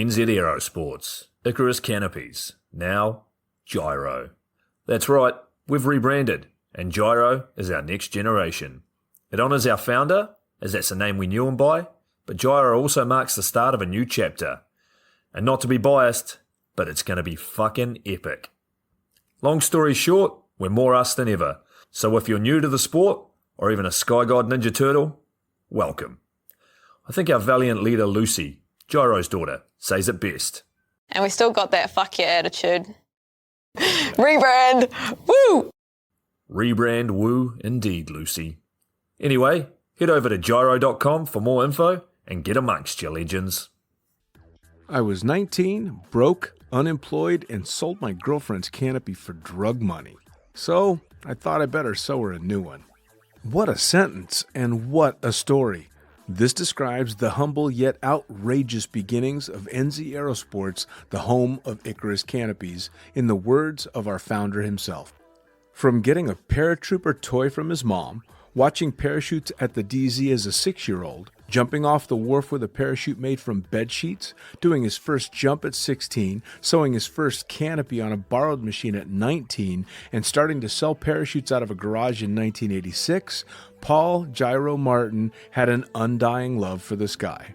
NZ Aerosports, Icarus Canopies, now Gyro. That's right, we've rebranded, and Gyro is our next generation. It honours our founder, as that's the name we knew him by, but Gyro also marks the start of a new chapter. And not to be biased, but it's going to be fucking epic. Long story short, we're more us than ever, so if you're new to the sport, or even a Sky God Ninja Turtle, welcome. I think our valiant leader Lucy, Gyro's daughter, says it best. And we still got that fuck yeah attitude. Rebrand! Woo! Rebrand woo indeed, Lucy. Anyway, head over to gyro.com for more info and get amongst your legends. I was 19, broke, unemployed, and sold my girlfriend's canopy for drug money. So I thought I better sew her a new one. What a sentence, and what a story. This describes the humble yet outrageous beginnings of NZ Aerosports, the home of Icarus Canopies, in the words of our founder himself. From getting a paratrooper toy from his mom, watching parachutes at the DZ as a 6-year-old, jumping off the wharf with a parachute made from bed sheets, doing his first jump at 16, sewing his first canopy on a borrowed machine at 19, and starting to sell parachutes out of a garage in 1986, Paul Gyro Martin had an undying love for the sky.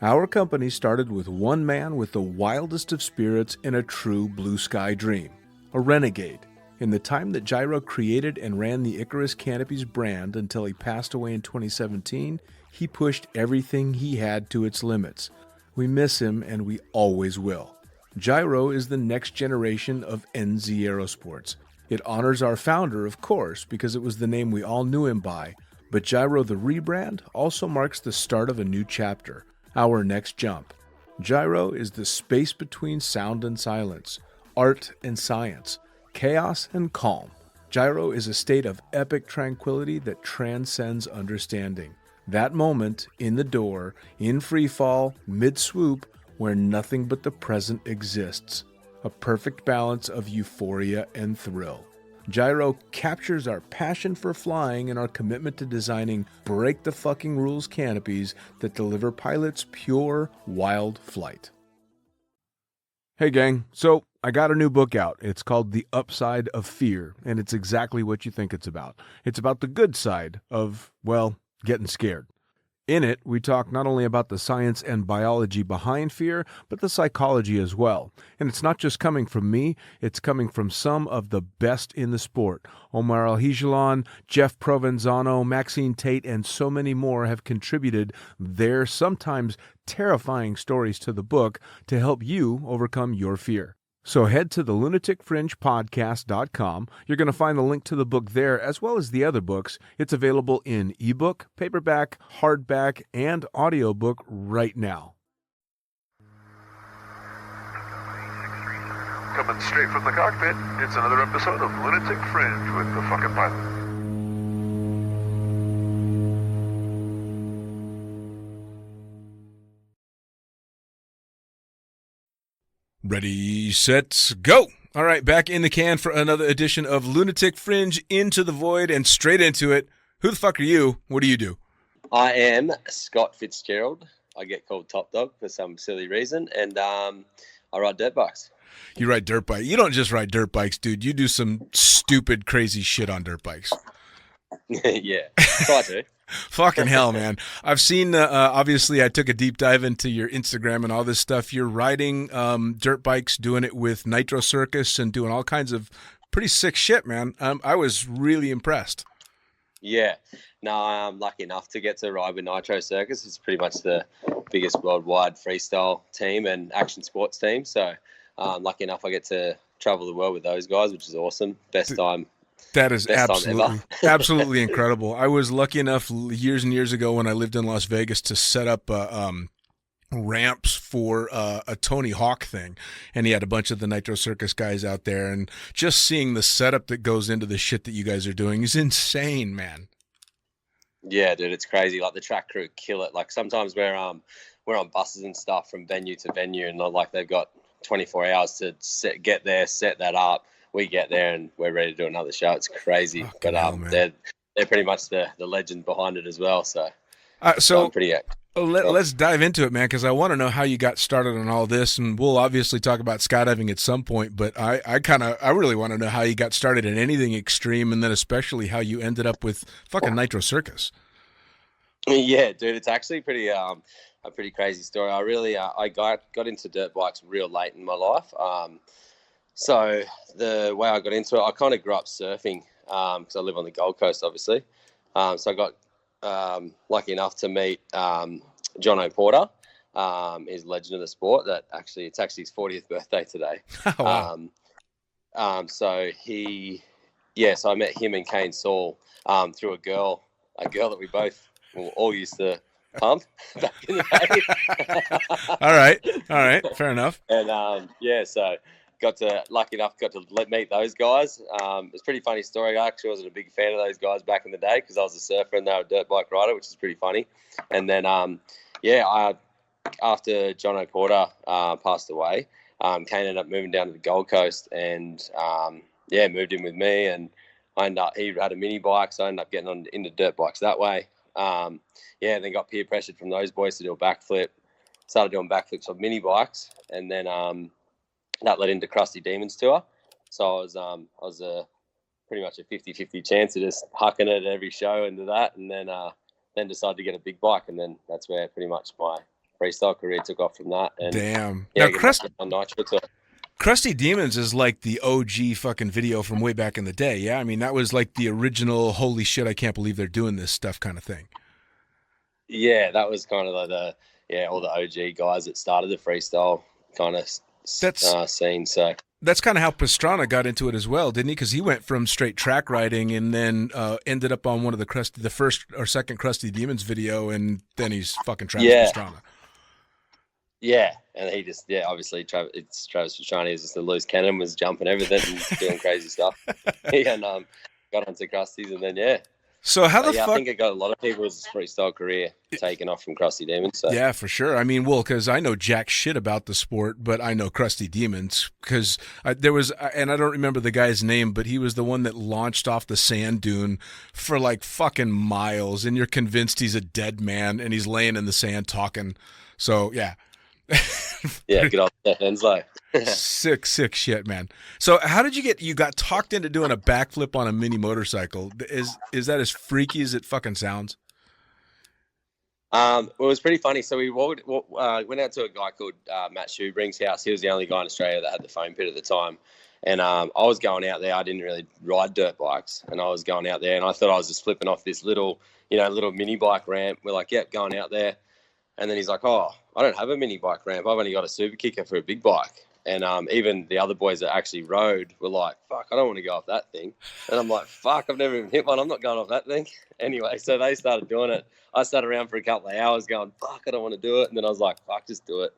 Our company started with one man with the wildest of spirits and a true blue sky dream, a renegade. In the time that Gyro created and ran the Icarus Canopies brand until he passed away in 2017, he pushed everything he had to its limits. We miss him, and we always will. Gyro is the next generation of NZ Aerosports. It honors our founder, of course, because it was the name we all knew him by, But Gyro the rebrand also marks the start of a new chapter, our next jump. Gyro is the space between sound and silence, art and science, chaos and calm. Gyro is a state of epic tranquility that transcends understanding. That moment, in the door, in free fall, mid-swoop, where nothing but the present exists. A perfect balance of euphoria and thrill. Gyro captures our passion for flying and our commitment to designing break-the-fucking-rules canopies that deliver pilots pure, wild flight. Hey gang, so I got a new book out. It's called The Upside of Fear, and it's exactly what you think it's about. It's about the good side of, well, getting scared. In it, we talk not only about the science and biology behind fear, but the psychology as well. And it's not just coming from me, it's coming from some of the best in the sport. Omar Alhigelan, Jeff Provenzano, Maxine Tate, and so many more have contributed their sometimes terrifying stories to the book to help you overcome your fear. So head to the lunaticfringepodcast.com. You're going to find the link to the book there, as well as the other books. It's available in ebook, paperback, hardback, and audiobook right now. Coming straight from the cockpit, it's another episode of Lunatic Fringe with the fucking pilot. Ready, set, go! All right, back in the can for another edition of Lunatic Fringe, Into the Void, and straight into it. Who the fuck are you? What do you do? I am Scott Fitzgerald. I get called Toppdog for some silly reason, and I ride dirt bikes. You ride dirt bikes. You don't just ride dirt bikes, dude. You do some stupid, crazy shit on dirt bikes. Yeah, try to. Fucking hell, man. I've seen, obviously, I took a deep dive into your Instagram and all this stuff. You're riding dirt bikes, doing it with Nitro Circus and doing all kinds of pretty sick shit, man. I was really impressed. Yeah. No, I'm lucky enough to get to ride with Nitro Circus. It's pretty much the biggest worldwide freestyle team and action sports team. So lucky enough I get to travel the world with those guys, which is awesome. Best time. That is absolutely incredible. I was lucky enough years and years ago when I lived in Las Vegas to set up ramps for a Tony Hawk thing, and he had a bunch of the Nitro Circus guys out there, and just seeing the setup that goes into the shit that you guys are doing is insane, man. Yeah, dude, it's crazy. Like the track crew kill it. Like sometimes we're on buses and stuff from venue to venue, and like they've got 24 hours to get there, set that up. We get there and we're ready to do another show. It's crazy, but they're pretty much the legend behind it as well. So I'm pretty. Let's dive into it, man, because I want to know how you got started on all this, and we'll obviously talk about skydiving at some point. But I really want to know how you got started in anything extreme, and then especially how you ended up with fucking Nitro Circus. Yeah, dude, it's actually pretty a pretty crazy story. I really I got into dirt bikes real late in my life. So the way I got into it, I kind of grew up surfing because I live on the Gold Coast, obviously. So I got lucky enough to meet John O'Porter. He's a legend of the sport. It's actually his 40th birthday today. Wow. So I met him and Kane Saul through a girl that we both all used to pump back in the day. All right, fair enough. And so got to meet those guys. It's a pretty funny story. I actually wasn't a big fan of those guys back in the day because I was a surfer and they were a dirt bike rider, which is pretty funny. And then after John O'Porter passed away, Kane ended up moving down to the Gold Coast and moved in with me, and he had a mini bike, so I ended up getting into dirt bikes that way. And then got peer pressured from those boys to do a backflip. Started doing backflips on mini bikes, and then that led into Krusty Demon's tour. So I was pretty much a 50-50 chance of just hucking it at every show into that, and then decided to get a big bike, and then that's where pretty much my freestyle career took off from that. And damn. Yeah, now Krusty Demons is like the OG fucking video from way back in the day. Yeah, I mean that was like the original holy shit, I can't believe they're doing this stuff kind of thing. Yeah, that was kind of like all the OG guys that started the freestyle kind of scene. So That's kind of how Pastrana got into it as well, didn't he? Because he went from straight track riding and then ended up on one of the first or second Krusty Demons video, and then he's fucking Travis Pastrana. Yeah, and he just obviously Travis Pastrana is just a loose cannon, was jumping everything and doing crazy stuff. And got onto Krusty's, and then So how the fuck? I think it got a lot of people's freestyle career taken off from Krusty Demons. So. Yeah, for sure. I mean, well, because I know jack shit about the sport, but I know Krusty Demons because there was, and I don't remember the guy's name, but he was the one that launched off the sand dune for like fucking miles, and you're convinced he's a dead man, and he's laying in the sand talking. So yeah. Yeah, good old Steph Henslow. sick shit, man. So how did you got talked into doing a backflip on a mini motorcycle? Is that as freaky as it fucking sounds? Well, it was pretty funny. So we went out to a guy called Matt Shoebring's house. He was the only guy in Australia that had the foam pit at the time. And I was going out there. I didn't really ride dirt bikes. And I was going out there, and I thought I was just flipping off this little mini bike ramp. We're like, yep, going out there. And then he's like, oh, I don't have a mini bike ramp. I've only got a super kicker for a big bike. And even the other boys that actually rode were like, fuck, I don't want to go off that thing. And I'm like, fuck, I've never even hit one. I'm not going off that thing. Anyway, so they started doing it. I sat around for a couple of hours going, fuck, I don't want to do it. And then I was like, fuck, just do it.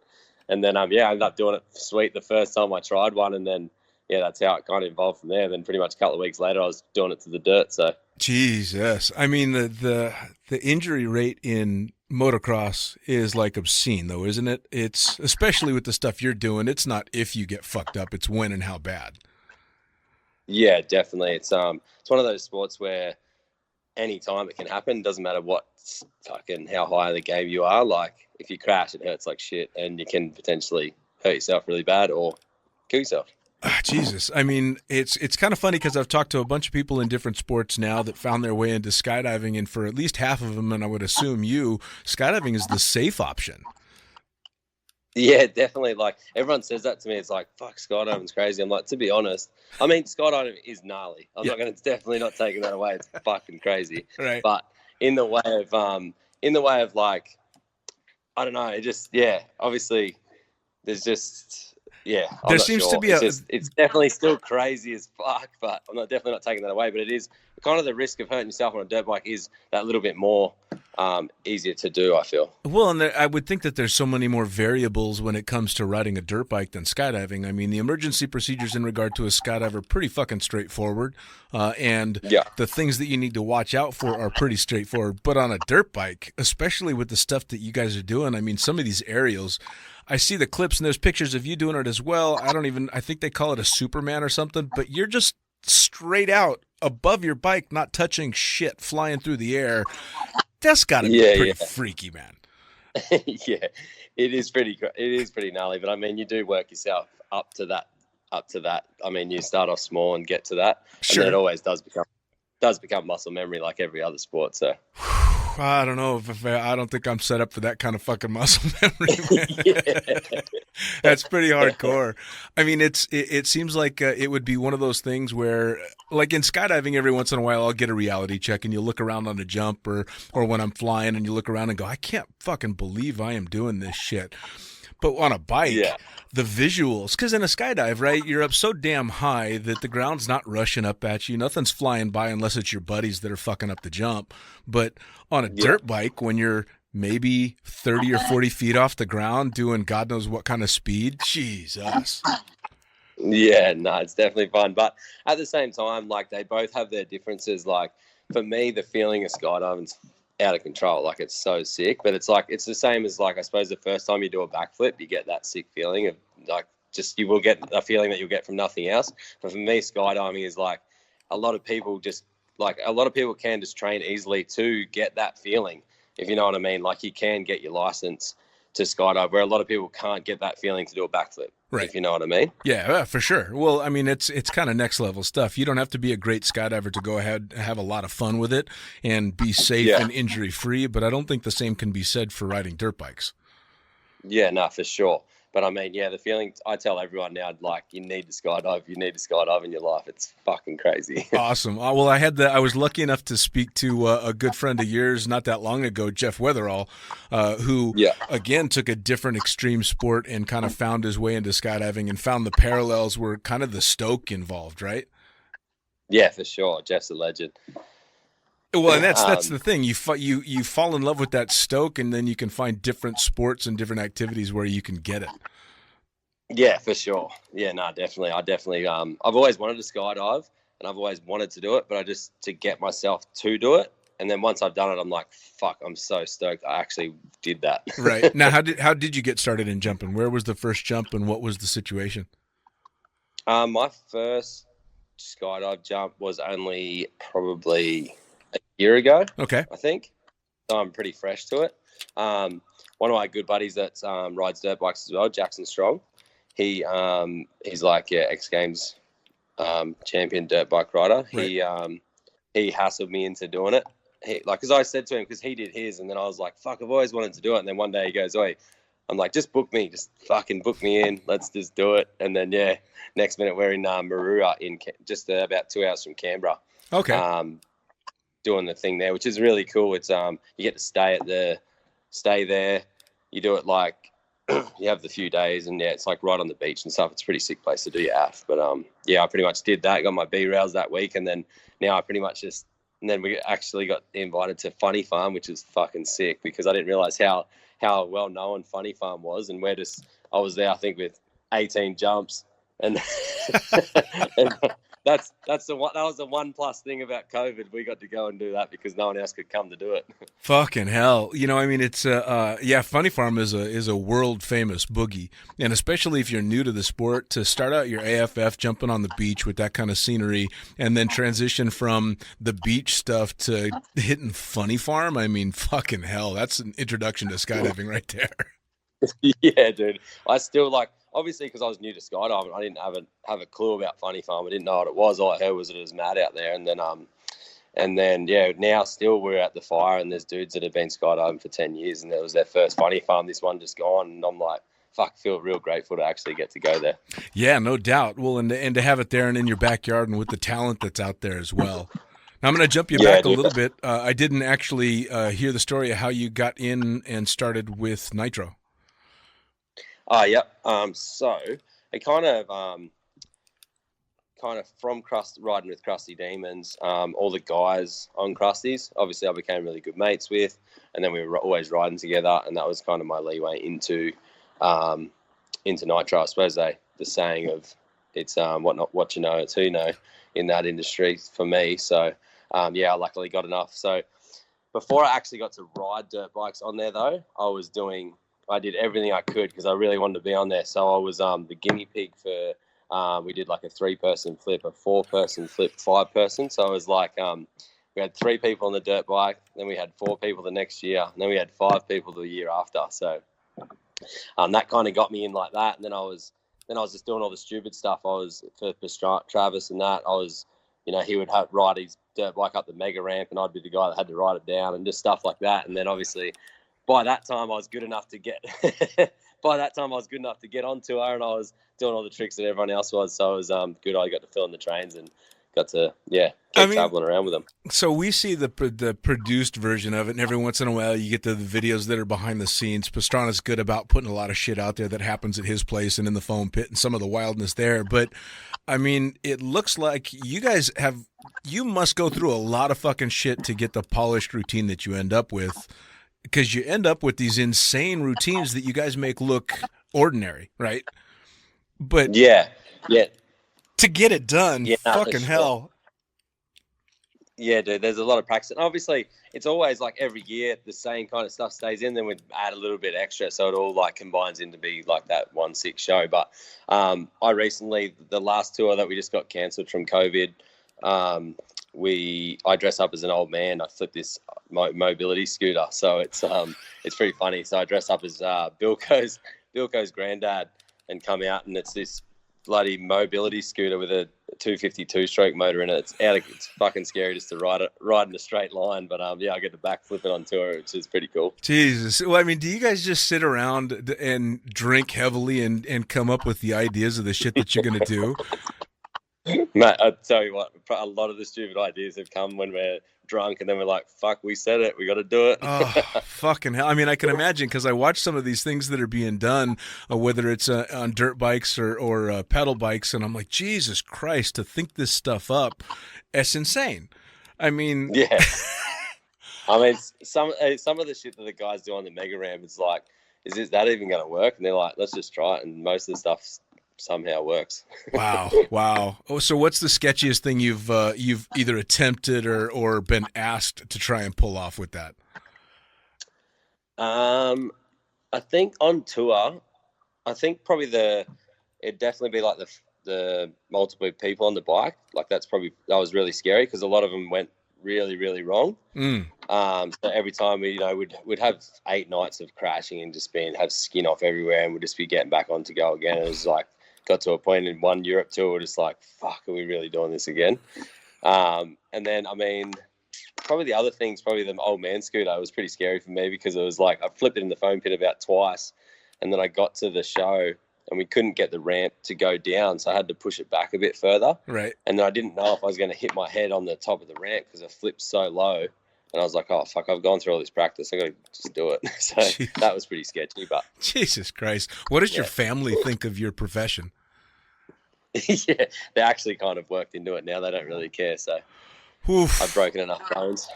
And then, I ended up doing it sweet the first time I tried one. And then, that's how it kind of evolved from there. And then pretty much a couple of weeks later, I was doing it to the dirt. So Jesus. I mean, the injury rate in motocross is like obscene though, isn't it? It's especially with the stuff you're doing. It's not if you get fucked up, it's when and how bad. Yeah, definitely. It's one of those sports where any time it can happen. Doesn't matter what fucking how high the game you are. Like if you crash, it hurts like shit, and you can potentially hurt yourself really bad or kill yourself. Jesus. I mean, it's kind of funny because I've talked to a bunch of people in different sports now that found their way into skydiving, and for at least half of them, and I would assume skydiving is the safe option. Yeah, definitely. Like everyone says that to me. It's like, fuck, skydiving's crazy. I'm like, to be honest, I mean, skydiving is gnarly. I'm not going to definitely not taking that away. It's fucking crazy. Right. But in the way of like, I don't know. It just, obviously there's just, there seems to be it's definitely still crazy as fuck, but I'm definitely not taking that away. But it is kind of the risk of hurting yourself on a dirt bike is that little bit more easier to do, I feel. Well, and I would think that there's so many more variables when it comes to riding a dirt bike than skydiving. I mean, the emergency procedures in regard to a skydive are pretty fucking straightforward, and the things that you need to watch out for are pretty straightforward. But on a dirt bike, especially with the stuff that you guys are doing, I mean, some of these aerials, I see the clips and there's pictures of you doing it as well. I think they call it a Superman or something, but you're just straight out above your bike, not touching shit, flying through the air. That's got to be pretty freaky, man. Yeah, it is pretty gnarly, but I mean, you do work yourself up to that. I mean, you start off small and get to that. Sure. And then it always does become muscle memory like every other sport. So I don't know I don't think I'm set up for that kind of fucking muscle memory, man. That's pretty hardcore. I mean, it seems like it would be one of those things where, like in skydiving, every once in a while I'll get a reality check, and you look around on a jump or when I'm flying, and you look around and go, I can't fucking believe I am doing this shit. But on a bike, the visuals, because in a skydive, right, you're up so damn high that the ground's not rushing up at you. Nothing's flying by unless it's your buddies that are fucking up the jump. But on a dirt bike, when you're maybe 30 or 40 feet off the ground doing God knows what kind of speed, Jesus. Yeah, no, it's definitely fun. But at the same time, like they both have their differences. Like for me, the feeling of skydiving's out of control. Like it's so sick, but it's like it's the same as like I suppose the first time you do a backflip, you get that sick feeling of like just you will get a feeling that you'll get from nothing else. But for me, skydiving is like a lot of people can just train easily to get that feeling, if you know what I mean. Like you can get your license to skydive, where a lot of people can't get that feeling to do a backflip. Right. If you know what I mean. Yeah, for sure. Well, I mean, it's kind of next level stuff. You don't have to be a great skydiver to go ahead and have a lot of fun with it and be safe and injury free. But I don't think the same can be said for riding dirt bikes. Yeah, no, for sure. But I mean, yeah, the feeling, I tell everyone now, like, you need to skydive in your life. It's fucking crazy. Awesome. Well, I was lucky enough to speak to a good friend of yours not that long ago, Jeff Weatherall, who Yeah. again took a different extreme sport and kind of found his way into skydiving and found the parallels were kind of the stoke involved, right? Yeah, for sure. Jeff's a legend. Well, and that's the thing. You fall in love with that stoke, and then you can find different sports and different activities where you can get it. Yeah, for sure. Yeah, no, definitely. I've always wanted to skydive, and I've always wanted to do it, but to get myself to do it. And then once I've done it, I'm like, fuck, I'm so stoked I actually did that. Right. Now, how did you get started in jumping? Where was the first jump, and what was the situation? My first skydive jump was only probably a year ago. Okay. I think. So I'm pretty fresh to it. One of my good buddies that rides dirt bikes as well, Jackson Strong. He's like X Games champion dirt bike rider. Right. He hassled me into doing it. Because I said to him, because he did his, and then I was like, fuck, I've always wanted to do it. And then one day he goes, oi, I'm like, just book me, just fucking book me in. Let's just do it. And then next minute we're in Maroora in just about 2 hours from Canberra. Okay. Doing the thing there, which is really cool. It's you get to stay there. You do it like you have the few days, and it's like right on the beach and stuff. It's a pretty sick place to do your AF. But I pretty much did that. Got my B rails that week, and then now I pretty much and then we actually got invited to Funny Farm, which is fucking sick because I didn't realize how well known Funny Farm was, and I was there I think with 18 jumps, and and that's the one. That was the one plus thing about COVID. We got to go and do that because no one else could come to do it. Fucking hell! I mean, it's Funny Farm is a world famous boogie, and especially if you're new to the sport, to start out your AFF jumping on the beach with that kind of scenery, and then transition from the beach stuff to hitting Funny Farm. I mean, fucking hell, that's an introduction to skydiving right there. Yeah, dude. I still obviously because I was new to skydiving, I didn't have a clue about Funny Farm. I didn't know what it was. All I heard was it was mad out there. And then now still we're at the fire, and there's dudes that have been skydiving for 10 years, and it was their first Funny Farm. This one just gone, and I'm like, fuck, feel real grateful to actually get to go there. Yeah, no doubt. Well, and to have it there and in your backyard, and with the talent that's out there as well. Now I'm going to jump you back a little bit. I didn't actually hear the story of how you got in and started with Nitro. Yep. So it kind of from riding with Krusty Demons, all the guys on Krusty's, obviously I became really good mates with, and then we were always riding together, and that was kind of my leeway into Nitro. I suppose the saying of it's what you know, it's who you know in that industry for me. So I luckily got enough. So before I actually got to ride dirt bikes on there though, I did everything I could because I really wanted to be on there. So I was the guinea pig for, we did like a 3-person flip, a 4-person flip, 5-person. So it was like we had 3 people on the dirt bike, then we had 4 people the next year, and then we had 5 people the year after. So that kind of got me in like that. And then I was just doing all the stupid stuff. I was for Travis and that. I was, he would ride his dirt bike up the mega ramp, and I'd be the guy that had to ride it down and just stuff like that. And then obviously, by that time, I was good enough to get. By that time, I was good enough to get on tour, and I was doing all the tricks that everyone else was. So it was good. I got to fill in the trains and got to keep traveling around with them. So we see the produced version of it, and every once in a while you get the videos that are behind the scenes. Pastrana's good about putting a lot of shit out there that happens at his place and in the foam pit and some of the wildness there. But I mean, it looks like you must go through a lot of fucking shit to get the polished routine that you end up with. Because you end up with these insane routines that you guys make look ordinary, right? But yeah, to get it done, fucking hell. Yeah, dude, there's a lot of practice. And obviously, it's always like every year the same kind of stuff stays in, then we add a little bit extra, so it all like combines into be like that 1-6 show. But I recently, the last tour that we just got cancelled from COVID, I dress up as an old man. I flip this mobility scooter, so it's pretty funny. So I dress up as Bilko's granddad and come out, and it's this bloody mobility scooter with a 252 stroke motor in it. It's fucking scary just to ride in a straight line. But yeah, I get to backflip it on tour, which is pretty cool. Jesus. Well, I mean, do you guys just sit around and drink heavily and come up with the ideas of the shit that you're going to do? Mate, I tell you what, a lot of the stupid ideas have come when we're drunk, and then we're like, fuck, we said it, we got to do it. Oh, fucking hell. I mean, I can imagine, because I watch some of these things that are being done, whether it's on dirt bikes or pedal bikes, and I'm like, Jesus Christ, to think this stuff up, it's insane. I mean... Yeah. I mean, some of the shit that the guys do on the Mega Ramp, it's like, is that even going to work? And they're like, let's just try it, and most of the stuff somehow works. Wow. Oh, so what's the sketchiest thing you've either attempted or been asked to try and pull off with that? I think on tour, I think probably it'd definitely be like the multiple people on the bike. Like that was really scary because a lot of them went really, really wrong. So every time we'd have 8 nights of crashing and just have skin off everywhere, and we'd just be getting back on to go again. It was like, got to a point in one Europe tour, we're just like, fuck, are we really doing this again? And then, I mean, probably the other thing's probably the old man scooter. It was pretty scary for me because it was like, I flipped it in the foam pit about twice, and then I got to the show and we couldn't get the ramp to go down, so I had to push it back a bit further. Right. And then I didn't know if I was going to hit my head on the top of the ramp because I flipped so low. And I was like, oh, fuck, I've gone through all this practice. I got to just do it. So that was pretty sketchy. But Jesus Christ. What does your family think of your profession? Yeah, they actually kind of worked into it now. They don't really care. So I've broken enough bones.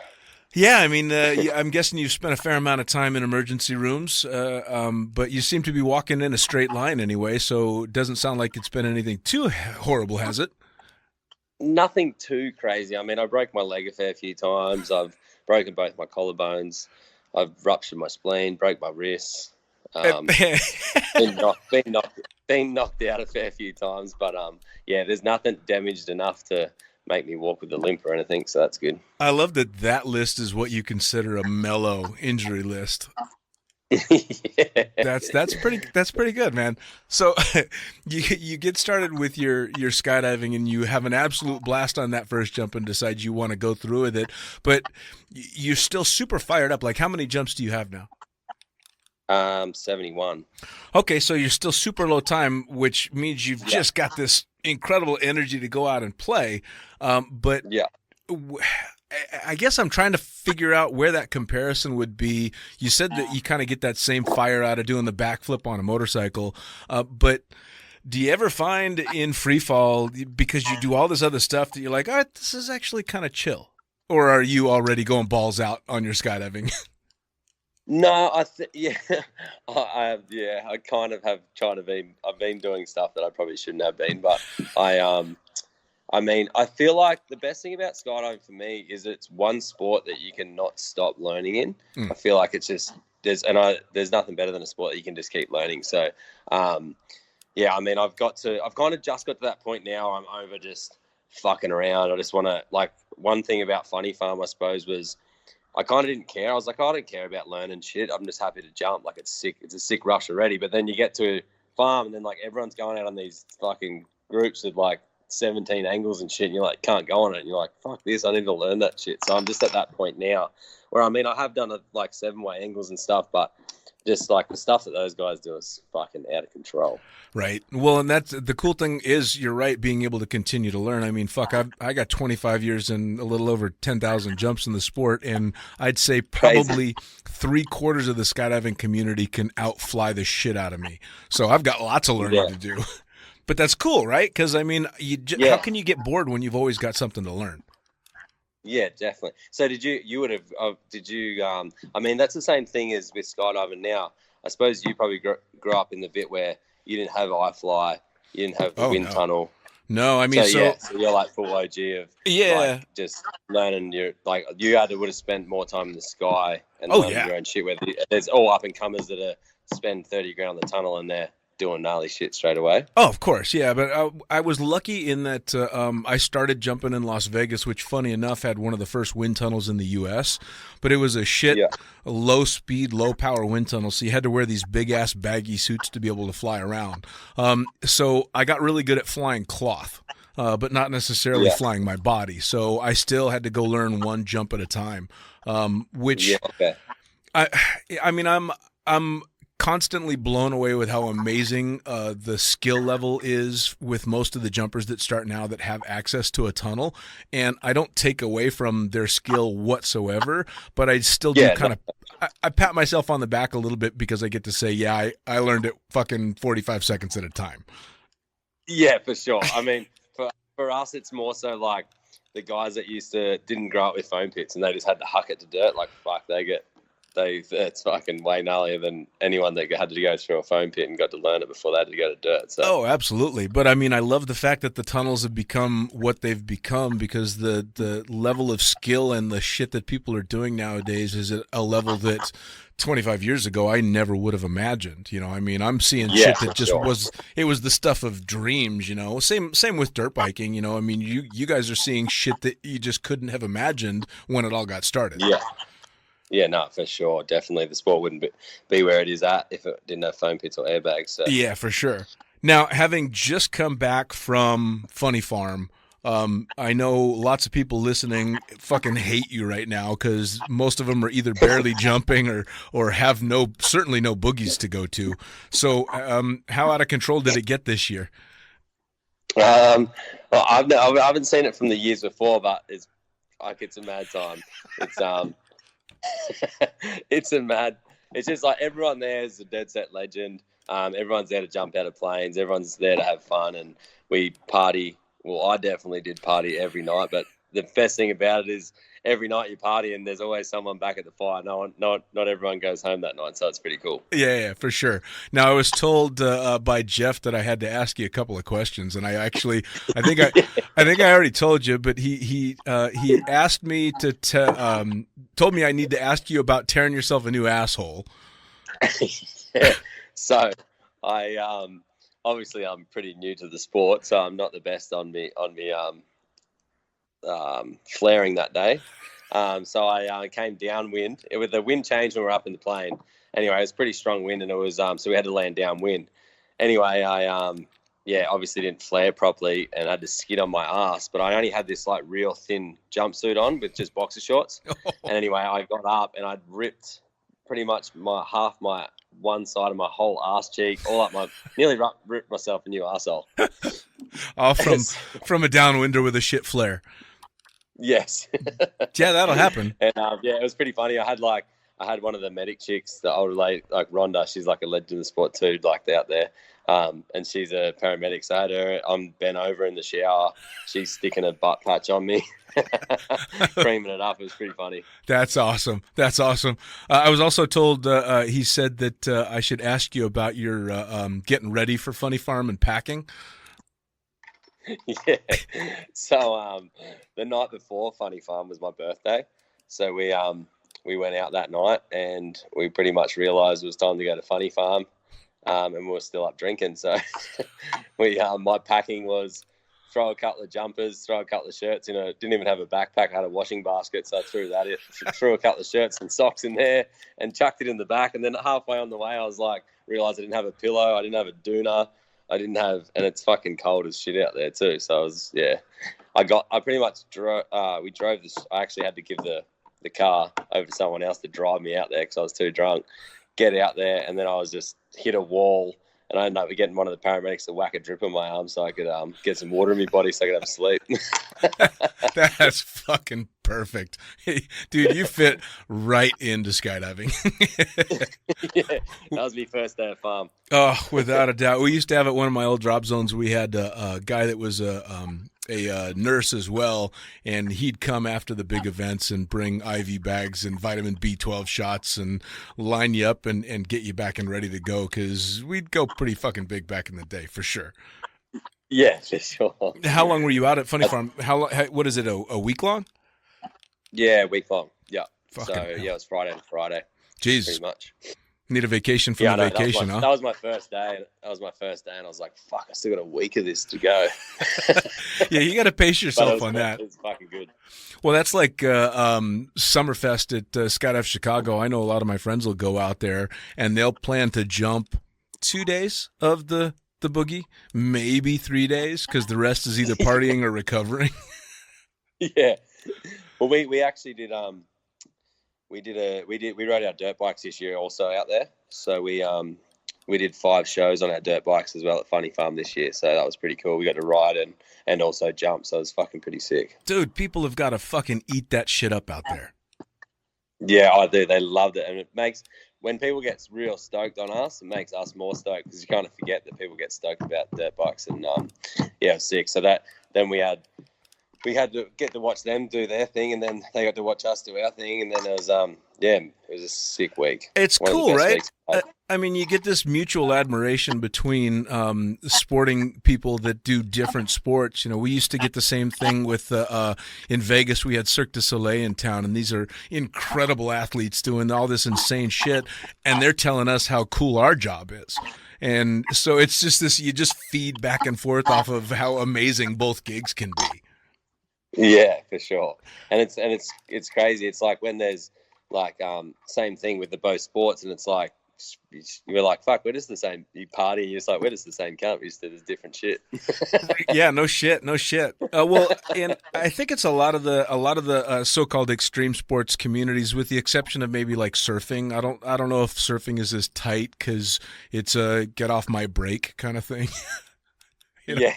Yeah, I mean, I'm guessing you've spent a fair amount of time in emergency rooms, but you seem to be walking in a straight line anyway, so it doesn't sound like it's been anything too horrible, has it? Nothing too crazy. I mean, I broke my leg a fair few times. I've broken both my collarbones. I've ruptured my spleen, broke my wrists. Been knocked out a fair few times, but yeah, there's nothing damaged enough to make me walk with a limp or anything, so that's good. I love that list is what you consider a mellow injury list. Yeah. That's pretty good, man. So you get started with your skydiving and you have an absolute blast on that first jump and decide you want to go through with it, but you're still super fired up. Like, how many jumps do you have now? 71. Okay, so you're still super low time, which means you've just got this incredible energy to go out and play. But yeah, I guess I'm trying to figure out where that comparison would be. You said that you kind of get that same fire out of doing the backflip on a motorcycle, but do you ever find in free fall, because you do all this other stuff, that you're like, all right, this is actually kind of chill? Or are you already going balls out on your skydiving? No, I kind of have tried to be. I've been doing stuff that I probably shouldn't have been, but I mean, I feel like the best thing about skydiving for me is it's one sport that you cannot stop learning in. I feel like it's just there's nothing better than a sport that you can just keep learning. So, yeah, I mean, I've kind of just got to that point now. I'm over just fucking around. I just want to, like, one thing about Funny Farm, I suppose, was I kind of didn't care. I was like, I don't care about learning shit. I'm just happy to jump. Like, it's sick. It's a sick rush already. But then you get to farm and then, like, everyone's going out on these fucking groups with, like, 17 angles and shit. And you're like, can't go on it. And you're like, fuck this. I need to learn that shit. So I'm just at that point now where, I mean, I have done, like, 7-way angles and stuff, but just, like, the stuff that those guys do is fucking out of control. Right. Well, and that's the cool thing is, you're right, being able to continue to learn. I mean, fuck, I got 25 years and a little over 10,000 jumps in the sport, and I'd say probably 3/4 of the skydiving community can outfly the shit out of me. So I've got lots of learning to do. But that's cool, right? Because, I mean, how can you get bored when you've always got something to learn? Yeah, definitely. So I mean, that's the same thing as with skydiving now. I suppose you probably grew up in the bit where you didn't have iFly, you didn't have the wind tunnel. No, I mean, so you're like full OG of like, just learning. You would have spent more time in the sky and learning your own shit. Where there's all up and comers that spend 30 grand on the tunnel and they're doing gnarly shit straight away. Oh, of course, yeah. But I was lucky in that I started jumping in Las Vegas, which, funny enough, had one of the first wind tunnels in the U.S., but it was a low-speed, low-power wind tunnel, so you had to wear these big-ass baggy suits to be able to fly around. So I got really good at flying cloth. but not necessarily Yeah. flying my body. So I still had to go learn one jump at a time, which Yeah. Okay. I mean, I'm constantly blown away with how amazing the skill level is with most of the jumpers that start now that have access to a tunnel. And I don't take away from their skill whatsoever, but I still do kind of. I pat myself on the back a little bit because I get to say, yeah, I learned it fucking 45 seconds at a time. Yeah, for sure. I mean, for us, it's more so like the guys that didn't grow up with foam pits and they just had to huck it to dirt. Like, fuck, it's fucking way gnarlier than anyone that had to go through a foam pit and got to learn it before they had to go to dirt. So. Oh, absolutely. But I mean, I love the fact that the tunnels have become what they've become because the level of skill and the shit that people are doing nowadays is at a level that 25 years ago I never would have imagined. You know, I mean, I'm seeing shit that just was the stuff of dreams, you know. Same with dirt biking, you know. I mean, you guys are seeing shit that you just couldn't have imagined when it all got started. Yeah. Yeah, no, for sure. Definitely the sport wouldn't be where it is at if it didn't have foam pits or airbags. So. Yeah, for sure. Now, having just come back from Funny Farm, I know lots of people listening fucking hate you right now because most of them are either barely jumping or have certainly no boogies to go to. So how out of control did it get this year? Well, I haven't seen it from the years before, but it's a mad time. It's just like everyone there is a dead set legend. Everyone's there to jump out of planes. Everyone's there to have fun, and we party. Well, I definitely did party every night, but the best thing about it is every night you party and there's always someone back at the fire. Not everyone goes home that night, so it's pretty cool. Yeah, for sure. Now, I was told by Jeff that I had to ask you a couple of questions, and I think I already told you, but he asked me told me I need to ask you about tearing yourself a new asshole. Yeah. So I obviously I'm pretty new to the sport, so I'm not the best on me flaring that day. So I came downwind. With the wind change when we were up in the plane. Anyway, it was pretty strong wind, and it was so we had to land downwind. Anyway, I obviously didn't flare properly and I had to skid on my ass, but I only had this like real thin jumpsuit on with just boxer shorts. And anyway, I got up and I'd ripped pretty much half my one side of my whole ass cheek, all up nearly ripped myself a new arsehole. Oh, from a downwinder with a shit flare. Yes. Yeah, that'll happen. And it was pretty funny. I had one of the medic chicks, the older lady, like Rhonda. She's like a legend in the sport too, like out there. And she's a paramedic. So I had her. I'm bent over in the shower. She's sticking a butt patch on me, creaming it up. It was pretty funny. That's awesome. I was also told he said that I should ask you about your getting ready for Funny Farm and packing. Yeah. So the night before Funny Farm was my birthday. So we went out that night and we pretty much realised it was time to go to Funny Farm. And we were still up drinking. So my packing was throw a couple of jumpers, throw a couple of shirts in didn't even have a backpack. I had a washing basket. So I threw that in, threw a couple of shirts and socks in there and chucked it in the back. And then halfway on the way, I was like, realised I didn't have a pillow. I didn't have a doona. And it's fucking cold as shit out there too. So I pretty much drove, we drove this. I actually had to give the car over to someone else to drive me out there because I was too drunk. Get out there, and then I was just hit a wall, and I ended up getting one of the paramedics to whack a drip in my arm so I could get some water in my body so I could have a sleep. That's fucking perfect. Hey, dude, you fit right into skydiving. Yeah, that was my first day at farm. Oh, without a doubt. We used to have at one of my old drop zones, we had a guy that was a nurse as well, and he'd come after the big events and bring IV bags and vitamin B12 shots and line you up and get you back and ready to go because we'd go pretty fucking big back in the day, for sure. Yeah, for sure. How long were you out at Funny Farm? What is it, a week long? Yeah, week long. Yeah. Fucking hell. It was Friday and Friday. Jeez. Pretty much. Need a vacation from the vacation, huh? That was my first day. And I was like, fuck, I still got a week of this to go. Yeah, you got to pace yourself on that. It's fucking good. Well, that's like Summerfest at Skydive Chicago. I know a lot of my friends will go out there, and they'll plan to jump 2 days of the the boogie, maybe 3 days, because the rest is either partying or recovering. Yeah. Well, we actually did we rode our dirt bikes this year also out there. So we did 5 shows on our dirt bikes as well at Funny Farm this year. So that was pretty cool. We got to ride and also jump. So it was fucking pretty sick. Dude, people have got to fucking eat that shit up out there. Yeah, I do. They loved it. And it makes, when people get real stoked on us, it makes us more stoked because you kind of forget that people get stoked about dirt bikes. And yeah, it was sick. So then we had to get to watch them do their thing, and then they got to watch us do our thing, and then it was it was a sick week. It's cool, right? I mean, you get this mutual admiration between sporting people that do different sports. You know, we used to get the same thing with in Vegas. We had Cirque du Soleil in town, and these are incredible athletes doing all this insane shit, and they're telling us how cool our job is. And so it's just this, you just feed back and forth off of how amazing both gigs can be. Yeah, for sure. And it's crazy. It's like when there's like same thing with the both sports, and it's like we're like, fuck, we're just the same. You party, and you're just like, we're just the same country, just there's different shit. Yeah, no shit. Well, and I think it's a lot of the so-called extreme sports communities, with the exception of maybe like surfing. I don't know if surfing is as tight because it's a get off my break kind of thing. You know? Yeah,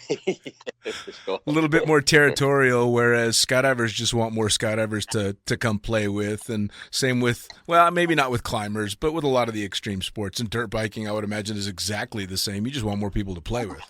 for sure. A little bit more territorial, whereas skydivers just want more skydivers to come play with. And same with, well, maybe not with climbers, but with a lot of the extreme sports. And dirt biking, I would imagine, is exactly the same. You just want more people to play with.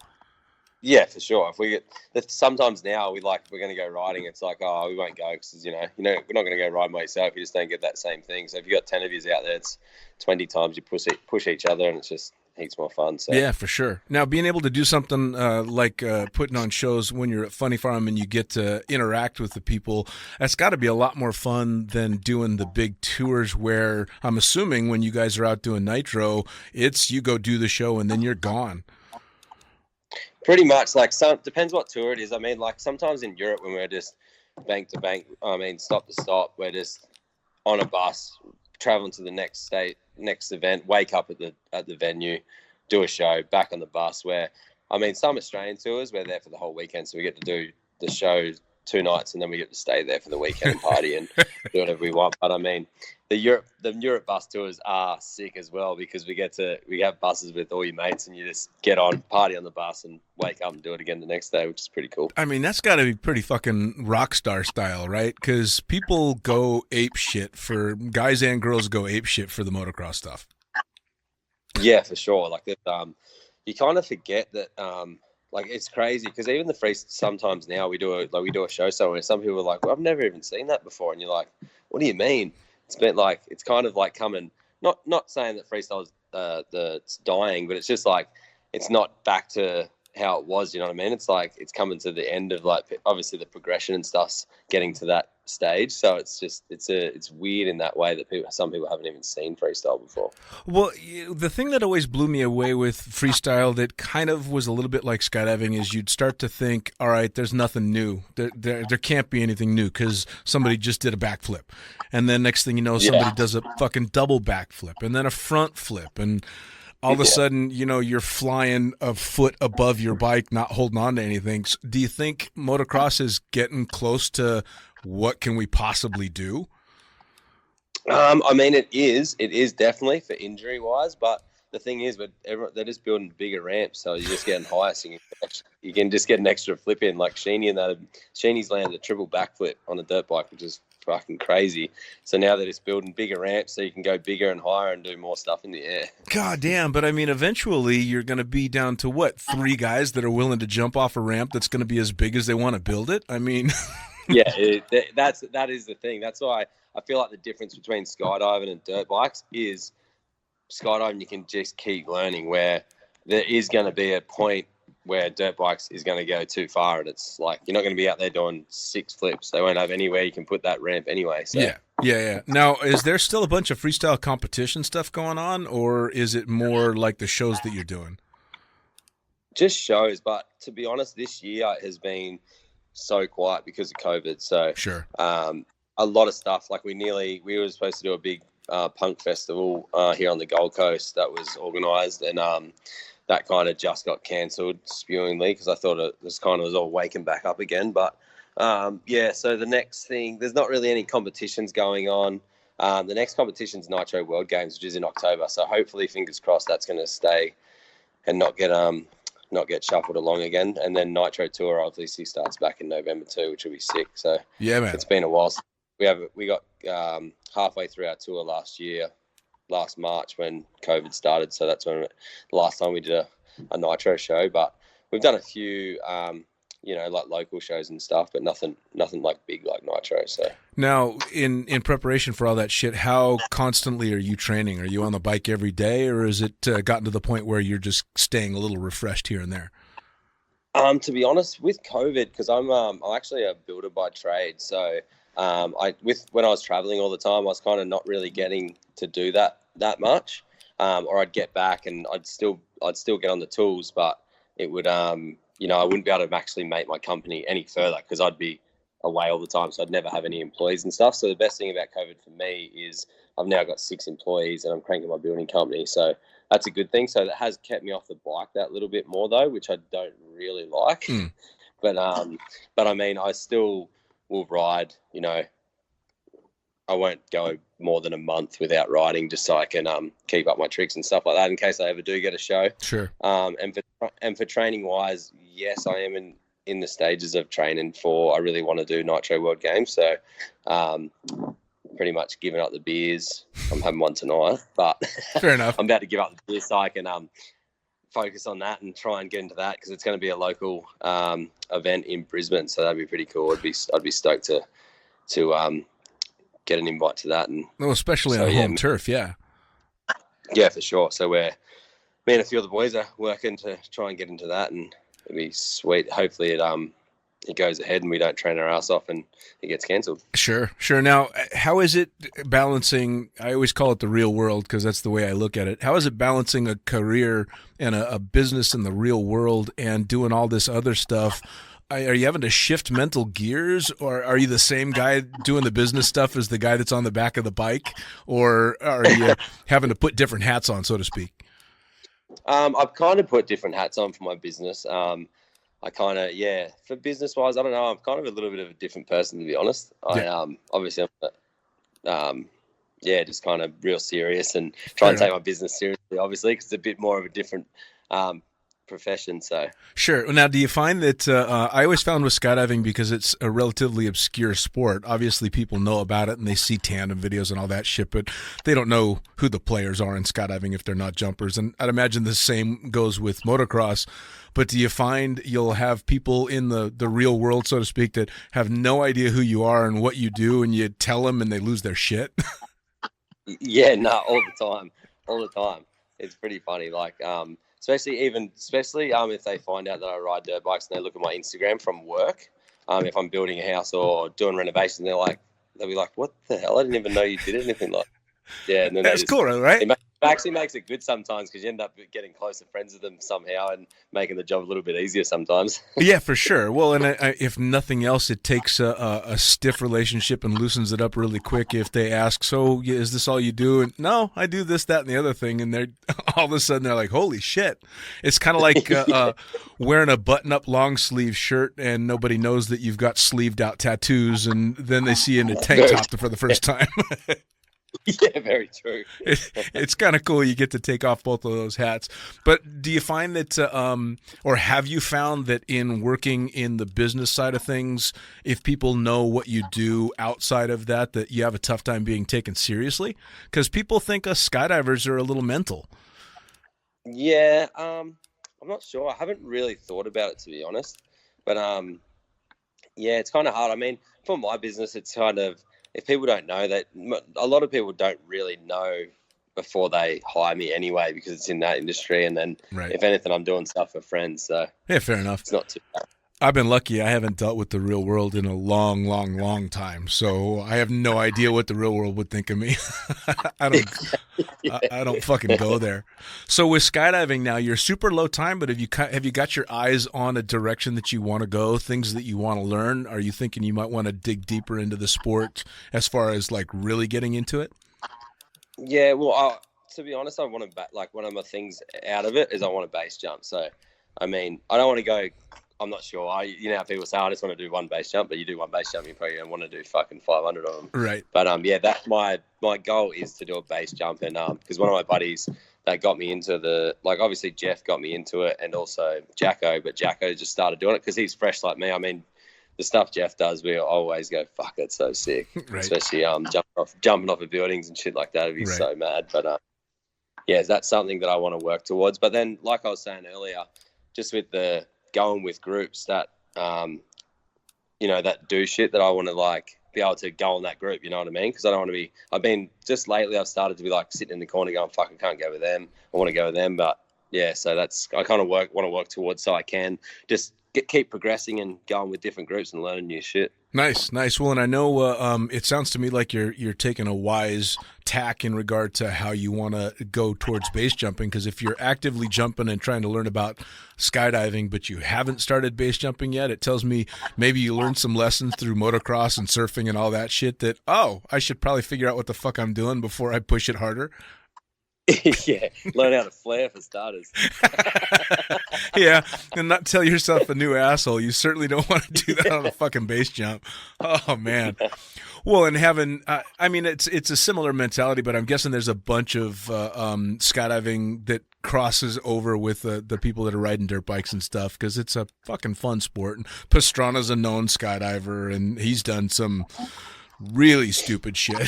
Yeah, for sure. If we get sometimes now we're going to go riding. It's like, oh, we won't go because we're not going to go ride by yourself. You just don't get that same thing. So if you got 10 of you out there, it's 20 times you push each other, and it's just heaps more fun. So yeah, for sure. Now, being able to do something like putting on shows when you're at Funny Farm and you get to interact with the people, that's got to be a lot more fun than doing the big tours where I'm assuming when you guys are out doing Nitro, it's you go do the show and then you're gone. Pretty much. Like, depends what tour it is. I mean, like sometimes in Europe when we're just bank to bank, stop to stop, we're just on a bus traveling to the next state, next event, wake up at the venue, do a show, back on the bus. Where, I mean, some Australian tours, we're there for the whole weekend, so we get to do the show 2 nights, and then we get to stay there for the weekend and party and do whatever we want. But I mean, the Europe bus tours are sick as well, because we have buses with all your mates, and you just get on, party on the bus, and wake up and do it again the next day, which is pretty cool. I mean, that's got to be pretty fucking rock star style, right? Because people go ape shit for, guys and girls go ape shit for the motocross stuff. Yeah, for sure. Like that, you kind of forget that. Like, it's crazy because even the free, sometimes now we do a show somewhere. Some people are like, well, I've never even seen that before, and you're like, what do you mean? It's been like, it's kind of like coming. Not saying that freestyle is it's dying, but it's just like it's not back to how it was. You know what I mean? It's like it's coming to the end of, like, obviously the progression and stuff's getting to that stage. So it's just it's weird in that way that some people haven't even seen freestyle before. Well, the thing that always blew me away with freestyle that kind of was a little bit like skydiving is you'd start to think, all right, there's nothing new. There can't be anything new because somebody just did a backflip, and then next thing you know, somebody does a fucking double backflip, and then a front flip, and all of a sudden, you're flying a foot above your bike, not holding on to anything. So do you think motocross is getting close to what can we possibly do? I mean, it is definitely for injury wise, but the thing is, they're just building bigger ramps, so you're just getting higher, so you can just get an extra flip in. Like Sheeny's landed a triple backflip on a dirt bike, which is fucking crazy. So now they're just building bigger ramps so you can go bigger and higher and do more stuff in the air. God damn, but I mean, eventually you're going to be down to what, 3 guys that are willing to jump off a ramp that's going to be as big as they want to build it? I mean... Yeah, that is the thing. That's why I feel like the difference between skydiving and dirt bikes is skydiving you can just keep learning, where there is going to be a point where dirt bikes is going to go too far, and it's like you're not going to be out there doing 6 flips. They won't have anywhere you can put that ramp anyway. So. Yeah. Now, is there still a bunch of freestyle competition stuff going on, or is it more like the shows that you're doing? Just shows, but to be honest, this year has been so quiet because of COVID. So sure. A lot of stuff, like we were supposed to do a big punk festival here on the Gold Coast that was organised, and that kind of just got cancelled spewingly because I thought it was all waking back up again. But so the next thing, there's not really any competitions going on. The next competition's Nitro World Games, which is in October. So hopefully, fingers crossed, that's going to stay and not get shuffled along again. And then Nitro Tour obviously starts back in November too, which will be sick. So yeah, man, it's been a while. We got halfway through our tour last March when COVID started. So that's when the last time we did a Nitro show. But we've done a few, like local shows and stuff, but nothing like big like Nitro. So now in preparation for all that shit, how constantly are you training? Are you on the bike every day, or is it gotten to the point where you're just staying a little refreshed here and there? To be honest, with COVID, because I'm actually a builder by trade, so when I was traveling all the time, I was kind of not really getting to do that much, or I'd get back and I'd still get on the tools, but it would I wouldn't be able to actually make my company any further because I'd be away all the time, so I'd never have any employees and stuff. So the best thing about COVID for me is I've now got 6 employees and I'm cranking my building company, so that's a good thing. So that has kept me off the bike that little bit more though, which I don't really like. But I mean, I still will ride. I won't go more than a month without riding, just so I can keep up my tricks and stuff like that in case I ever do get a show. Sure. And for training wise, yes, I am in the stages of training for. I really want to do Nitro World Games, so pretty much giving up the beers. I'm having one tonight, but fair enough. I'm about to give up the beers so I can focus on that and try and get into that because it's going to be a local event in Brisbane, so that'd be pretty cool. I'd be stoked to get an invite to that, and especially on home turf, yeah, for sure. So me and a few of the boys are working to try and get into that, and it'd be sweet. Hopefully, it goes ahead and we don't train our ass off and it gets cancelled. Sure. Now, how is it balancing? I always call it the real world because that's the way I look at it. How is it balancing a career and a business in the real world and doing all this other stuff? Are you having to shift mental gears, or are you the same guy doing the business stuff as the guy that's on the back of the bike, or are you having to put different hats on, so to speak? I've kind of put different hats on for my business. I kind of, for business wise, I don't know. I'm kind of a little bit of a different person, to be honest. Yeah. Obviously, I'm, just kind of real serious and try and take my business seriously, obviously, because it's a bit more of a different profession. So sure. Now, do you find that I always found with skydiving, because it's a relatively obscure sport, obviously people know about it and they see tandem videos and all that shit, but they don't know who the players are in skydiving if they're not jumpers. And I'd imagine the same goes with motocross. But do you find you'll have people in the real world, so to speak, that have no idea who you are and what you do, and you tell them and they lose their shit? Yeah, no, all the time. It's pretty funny. Like, especially if they find out that I ride dirt bikes and they look at my Instagram from work, if I'm building a house or doing renovations, they'll be like, "What the hell? I didn't even know you did anything like." Yeah, and then that's cool, right? It actually makes it good sometimes because you end up getting closer friends with them somehow and making the job a little bit easier sometimes. Yeah, for sure. Well, and if nothing else, it takes a stiff relationship and loosens it up really quick if they ask, "So is this all you do?" And no, I do this, that, and the other thing. And they're all of a sudden they're like, "Holy shit!" It's kind of like wearing a button-up long-sleeve shirt and nobody knows that you've got sleeved-out tattoos, and then they see you in a tank top for the first time. Yeah, very true. It's kind of cool. You get to take off both of those hats. But do you find that, or have you found that in working in the business side of things, if people know what you do outside of that you have a tough time being taken seriously? Because people think us skydivers are a little mental. Yeah, I'm not sure. I haven't really thought about it, to be honest. But, it's kind of hard. I mean, for my business, it's kind of, if people don't know that, a lot of people don't really know before they hire me anyway, because it's in that industry. And then if anything, I'm doing stuff for friends. So yeah, fair enough. It's not too bad. I've been lucky. I haven't dealt with the real world in a long, long, long time. So I have no idea what the real world would think of me. I don't fucking go there. So with skydiving now, you're super low time, but have you got your eyes on a direction that you want to go, things that you want to learn? Are you thinking you might want to dig deeper into the sport as far as like really getting into it? Yeah, well, to be honest, I want to like one of my things out of it is I want to base jump. So, I mean, I don't want to go. I'm not sure. You know how people say, I just want to do one base jump, but you do one base jump, you probably don't want to do fucking 500 of them. Right. But yeah, that's my goal is to do a base jump, and because one of my buddies that got me into obviously Jeff got me into it, and also Jacko, but Jacko just started doing it because he's fresh like me. I mean, the stuff Jeff does, we always go, fuck, it's so sick. Right. Especially jumping off of buildings and shit like that. It'd be so mad. But yeah, that's something that I want to work towards. But then, like I was saying earlier, just with the going with groups that, that do shit, that I want to like be able to go on that group, you know what I mean? Because I don't want to be, I've started to be like sitting in the corner going, fuck, I can't go with them. I want to go with them. But yeah, so I kind of want to work towards so I can just keep progressing and going with different groups and learning new shit. Nice. Well, and I know it sounds to me like you're taking a wise tack in regard to how you want to go towards base jumping, because if you're actively jumping and trying to learn about skydiving, but you haven't started base jumping yet, it tells me maybe you learned some lessons through motocross and surfing and all that shit that, I should probably figure out what the fuck I'm doing before I push it harder. Yeah, learn how to flare for starters. Yeah, and not tell yourself a new asshole. You certainly don't want to do that on a fucking base jump. Oh, man. Well, and having, it's a similar mentality, but I'm guessing there's a bunch of skydiving that crosses over with the people that are riding dirt bikes and stuff, because it's a fucking fun sport. And Pastrana's a known skydiver, and he's done some really stupid shit.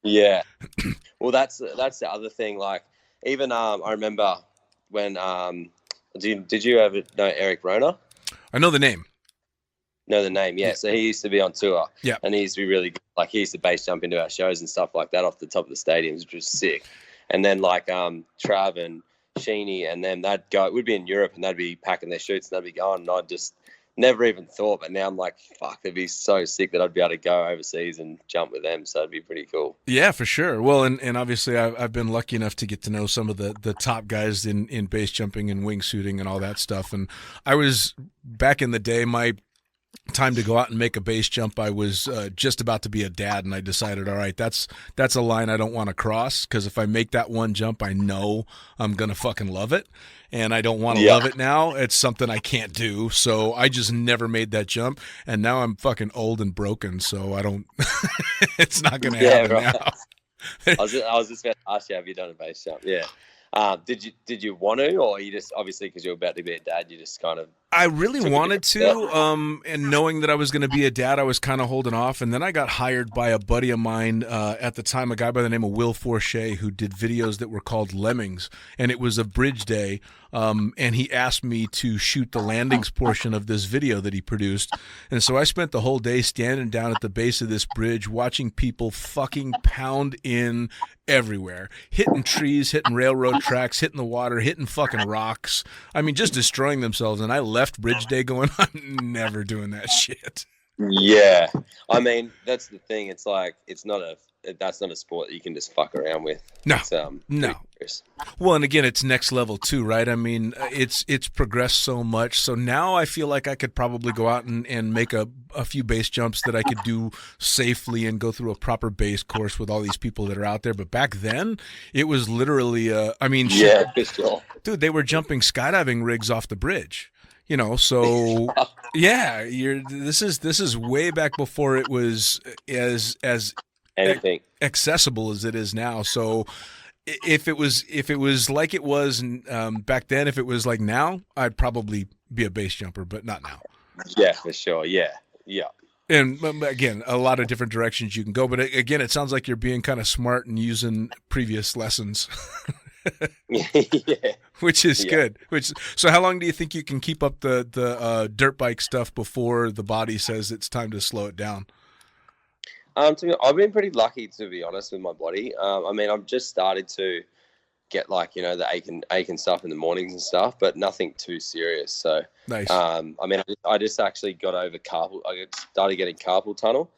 Yeah. Well, that's the other thing. Like, even I remember when did you ever know Eric Rona? I know the name. Know the name, yeah. So he used to be on tour. Yeah. And he used to be really good. Like, he used to base jump into our shows and stuff like that off the top of the stadiums, which was sick. And then like Trav and Sheeny and them, they'd go, it would be in Europe and they'd be packing their chutes and they'd be going, and I'd just never even thought, but now I'm like, fuck, it'd be so sick that I'd be able to go overseas and jump with them, so it'd be pretty cool. Yeah, for sure. Well, and obviously I've been lucky enough to get to know some of the top guys in base jumping and wingsuiting and all that stuff, and I was, back in the day, my time to go out and make a base jump, I was just about to be a dad, and I decided, all right, that's a line I don't want to cross, because if I make that one jump, I know I'm going to fucking love it, and I don't want to love it now. It's something I can't do, so I just never made that jump, and now I'm fucking old and broken, so I don't it's not going to happen now. I was just about to ask you, have you done a base jump? Yeah. Did you want to, or you just, obviously because you're about to be a dad, you just kind of? I really wanted to, and knowing that I was going to be a dad, I was kind of holding off. And then I got hired by a buddy of mine at the time, a guy by the name of Will Forche, who did videos that were called Lemmings, and it was a bridge day. And he asked me to shoot the landings portion of this video that he produced. And so I spent the whole day standing down at the base of this bridge watching people fucking pound in everywhere, hitting trees, hitting railroad tracks, hitting the water, hitting fucking rocks. I mean, just destroying themselves. And I left bridge day going, I'm never doing that shit. Yeah. I mean, that's the thing. It's like, that's not a sport that you can just fuck around with. No, it's, no. Well, and again, it's next level too, right? I mean, it's progressed so much. So now I feel like I could probably go out and make a few base jumps that I could do safely and go through a proper base course with all these people that are out there. But back then, it was literally, I mean, shit, dude, they were jumping skydiving rigs off the bridge. You know, so yeah, this is way back before it was as anything accessible as it is now. So if it was like it was back then, if it was like now, I'd probably be a base jumper, but not now. Yeah, for sure. Yeah. And again, a lot of different directions you can go. But again, it sounds like you're being kind of smart and using previous lessons. Yeah. Which is good. So how long do you think you can keep up the dirt bike stuff before the body says it's time to slow it down? I've been pretty lucky, to be honest, with my body. I mean, I've just started to get like, you know, the aching stuff in the mornings and stuff, but nothing too serious. So nice. I mean, I just actually got over I started getting carpal tunnel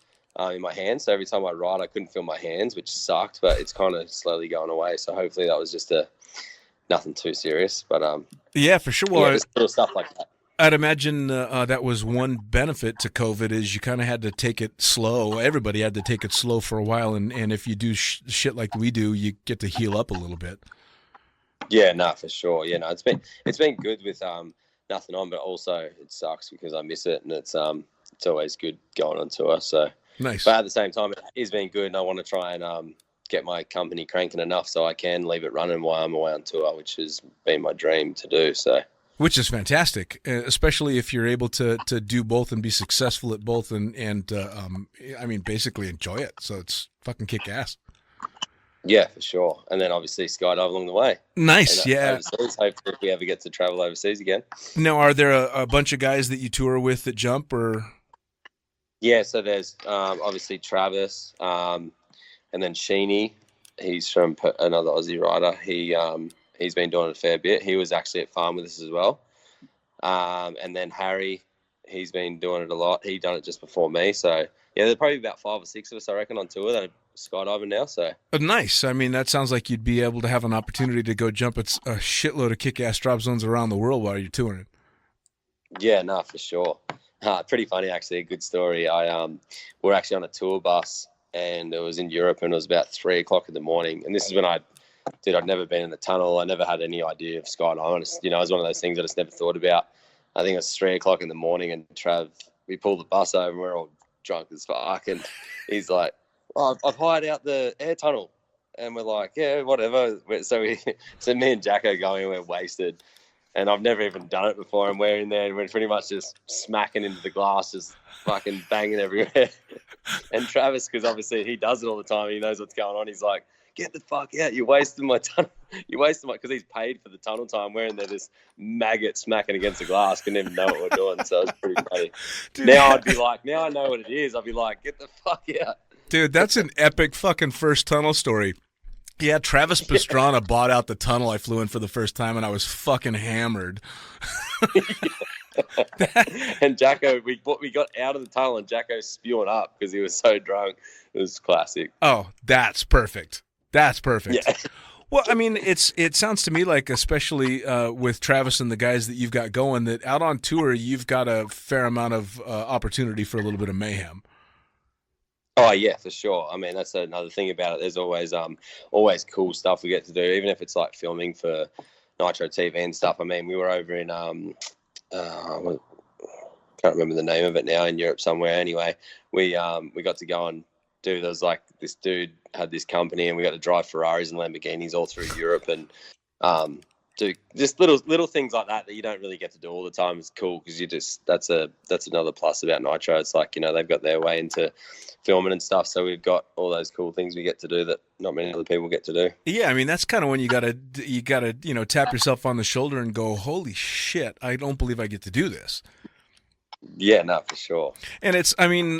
in my hands. So every time I ride, I couldn't feel my hands, which sucked, but it's kind of slowly going away. So hopefully that was just nothing too serious. But yeah, for sure. Well, just little stuff like that. I'd imagine that was one benefit to COVID is you kind of had to take it slow. Everybody had to take it slow for a while, and if you do shit like we do, you get to heal up a little bit. Yeah, no, for sure. Yeah, no, it's been good with nothing on, but also it sucks because I miss it, and it's always good going on tour. So nice. But at the same time, it is been good, and I want to try and get my company cranking enough so I can leave it running while I'm away on tour, which has been my dream to do. So. Which is fantastic, especially if you're able to do both and be successful at both, and I mean, basically enjoy it. So it's fucking kick ass. Yeah, for sure. And then obviously skydive along the way. Nice, yeah. Overseas, hopefully if we ever get to travel overseas again. Now, are there a bunch of guys that you tour with that jump, or? Yeah, so there's obviously Travis, and then Sheeny. He's from another Aussie rider. He's been doing it a fair bit. He was actually at farm with us as well. And then Harry, he's been doing it a lot. He done it just before me. So, yeah, there's probably about 5 or 6 of us, I reckon, on tour that are skydiving now. So nice. I mean, that sounds like you'd be able to have an opportunity to go jump at a shitload of kick-ass drop zones around the world while you're touring. Yeah, no, for sure. Pretty funny, actually. A good story. We're actually on a tour bus, and it was in Europe, and it was about 3 o'clock in the morning. And this is when I'd never been in the tunnel. I never had any idea of skydiving. It was one of those things I just never thought about. I think it was 3 o'clock in the morning, and we pulled the bus over, and we're all drunk as fuck. And he's like, "Oh, I've hired out the air tunnel." And we're like, "Yeah, whatever." So me and Jacko going, we're wasted. And I've never even done it before. And we're in there, and we're pretty much just smacking into the glass, just fucking banging everywhere. And Travis, because obviously he does it all the time, he knows what's going on. He's like, "Get the fuck out. You're wasting my tunnel. You're wasting my," because he's paid for the tunnel time. We're in there, this maggot smacking against the glass. Couldn't even know what we're doing. So it's pretty funny. Dude, now I'd be like, now I know what it is. I'd be like, "Get the fuck out." Dude, that's an epic fucking first tunnel story. Yeah, Travis Pastrana bought out the tunnel I flew in for the first time, and I was fucking hammered. And Jacko, we got out of the tunnel, and Jacko's spewing up because he was so drunk. It was classic. Oh, that's perfect. That's perfect. Yeah. Well, I mean, it sounds to me like, especially with Travis and the guys that you've got going, that out on tour, you've got a fair amount of opportunity for a little bit of mayhem. Oh yeah, for sure. I mean, that's another thing about it. There's always cool stuff we get to do, even if it's like filming for Nitro TV and stuff. I mean, we were over in can't remember the name of it now, in Europe somewhere. Anyway, we got to go and do. There was like this dude had this company, and we got to drive Ferraris and Lamborghinis all through Europe, and do just little things like that you don't really get to do all the time. It's cool because that's another plus about Nitro. It's like, they've got their way into filming and stuff, so we've got all those cool things we get to do that not many other people get to do. Yeah, I mean, that's kind of when you gotta tap yourself on the shoulder and go, holy shit, I don't believe I get to do this. Yeah, no, for sure. And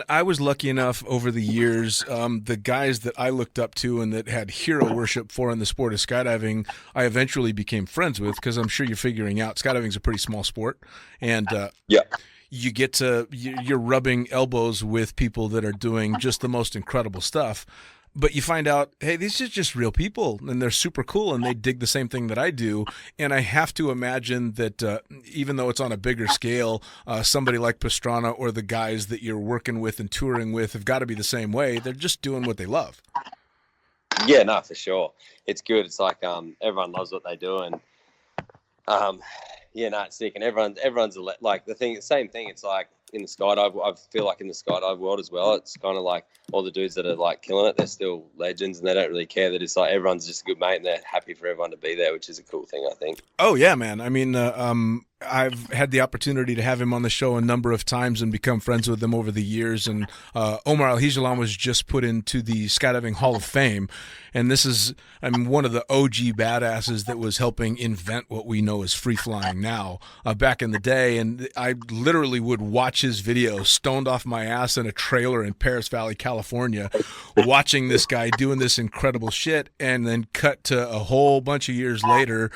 I was lucky enough over the years, the guys that I looked up to and that had hero worship for in the sport of skydiving, I eventually became friends with, because I'm sure you're figuring out skydiving is a pretty small sport. And yeah. You're rubbing elbows with people that are doing just the most incredible stuff. But you find out, hey, these are just real people, and they're super cool, and they dig the same thing that I do. And I have to imagine that even though it's on a bigger scale, somebody like Pastrana or the guys that you're working with and touring with have got to be the same way. They're just doing what they love. Yeah, no, for sure. It's good. It's like everyone loves what they do, and yeah, no, it's sick. And everyone's like same thing. It's like in the skydive, I feel like in the skydive world as well, it's kind of like all the dudes that are like killing it, they're still legends, and they don't really care. That it's like everyone's just a good mate, and they're happy for everyone to be there, which is a cool thing, I think. Oh yeah, man. I mean, I've had the opportunity to have him on the show a number of times and become friends with him over the years. And Omar Al-Hijalan was just put into the Skydiving Hall of Fame. And this is, one of the OG badasses that was helping invent what we know as free flying now back in the day. And I literally would watch his videos stoned off my ass in a trailer in Paris Valley, California, watching this guy doing this incredible shit, and then cut to a whole bunch of years later,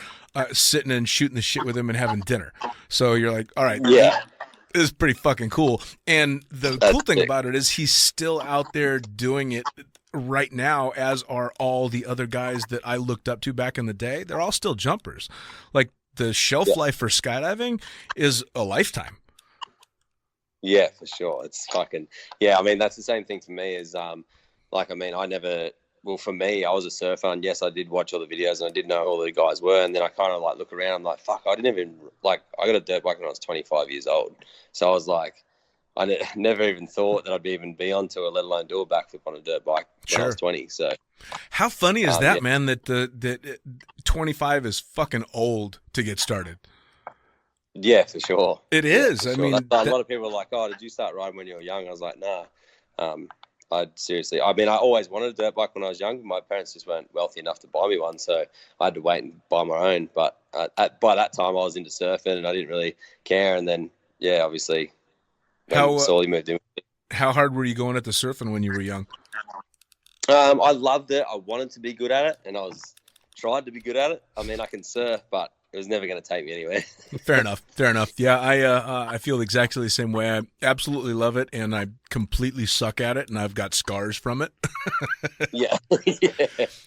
sitting and shooting the shit with him and having dinner. So you're like, all right, yeah, this is pretty fucking cool. And the cool thing about it is he's still out there doing it right now, as are all the other guys that I looked up to back in the day. They're all still jumpers. Like, the shelf life for skydiving is a lifetime. Yeah, for sure. It's fucking, yeah, I mean, that's the same thing for me as, like, I mean, well, for me, I was a surfer, and yes, I did watch all the videos, and I did know who all the guys were, and then I kind of, like, look around, I'm like, fuck, I didn't even, like, I got a dirt bike when I was 25 years old, so I was like, never even thought that I'd even be on tour, let alone do a backflip on a dirt bike when I was 20, so. How funny is that, man, that 25 is fucking old to get started? Yeah, for sure. It is. Sure. I mean, a lot of people are like, "Oh, did you start riding when you were young?" I was like, "Nah." I seriously. I mean, I always wanted a dirt bike when I was young. My parents just weren't wealthy enough to buy me one, so I had to wait and buy my own. But by that time, I was into surfing, and I didn't really care. And then, yeah, obviously, slowly moved in. How hard were you going at the surfing when you were young? I loved it. I wanted to be good at it, and I tried to be good at it. I mean, I can surf, but it was never going to take me anywhere. Fair enough. Yeah, I feel exactly the same way. I absolutely love it, and I completely suck at it, and I've got scars from it. Yeah.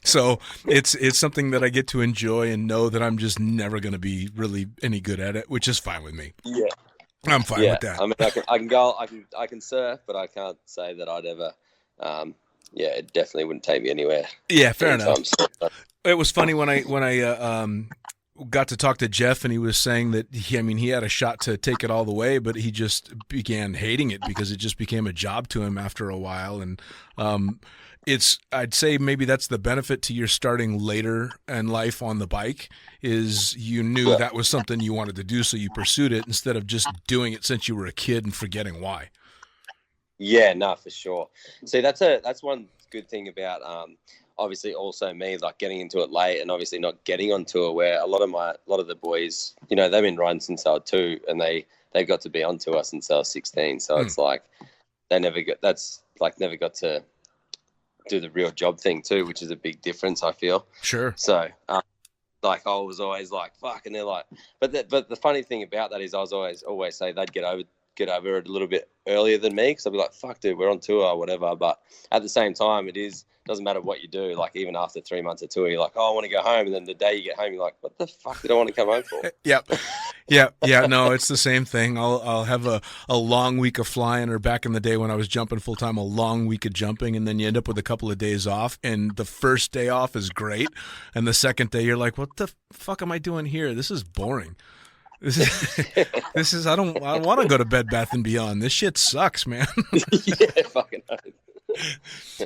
So it's something that I get to enjoy and know that I'm just never going to be really any good at it, which is fine with me. Yeah. I'm fine with that. I mean, I can surf, but I can't say that I'd ever. It definitely wouldn't take me anywhere. Yeah, fair enough. It was funny when I got to talk to Jeff, and he was saying that he had a shot to take it all the way, but he just began hating it because it just became a job to him after a while. And I'd say maybe that's the benefit to your starting later in life on the bike is you knew that was something you wanted to do, so you pursued it instead of just doing it since you were a kid and forgetting why. Yeah, no, for sure. See, that's one good thing about obviously also me, like getting into it late and obviously not getting on tour, where a lot of the boys, you know, they've been riding since they were 2 and they got to be on tour since they were 16. So it's like they never got to do the real job thing too, which is a big difference, I feel. Sure. So like I was always like, fuck, and they're like, but the funny thing about that is I was always say they'd get over it a little bit earlier than me, because I'd be like, fuck dude, we're on tour or whatever. But at the same time, doesn't matter what you do, like even after 3 months of tour, you're like, oh, I want to go home, and then the day you get home, you're like, what the fuck did I want to come home for? Yeah, no, it's the same thing. I'll have a long week of flying, or back in the day when I was jumping full time, a long week of jumping, and then you end up with a couple of days off, and the first day off is great, and the second day you're like, what the fuck am I doing here? This is boring. This is I want to go to Bed Bath & Beyond. This shit sucks, man. Yeah, fucking hell.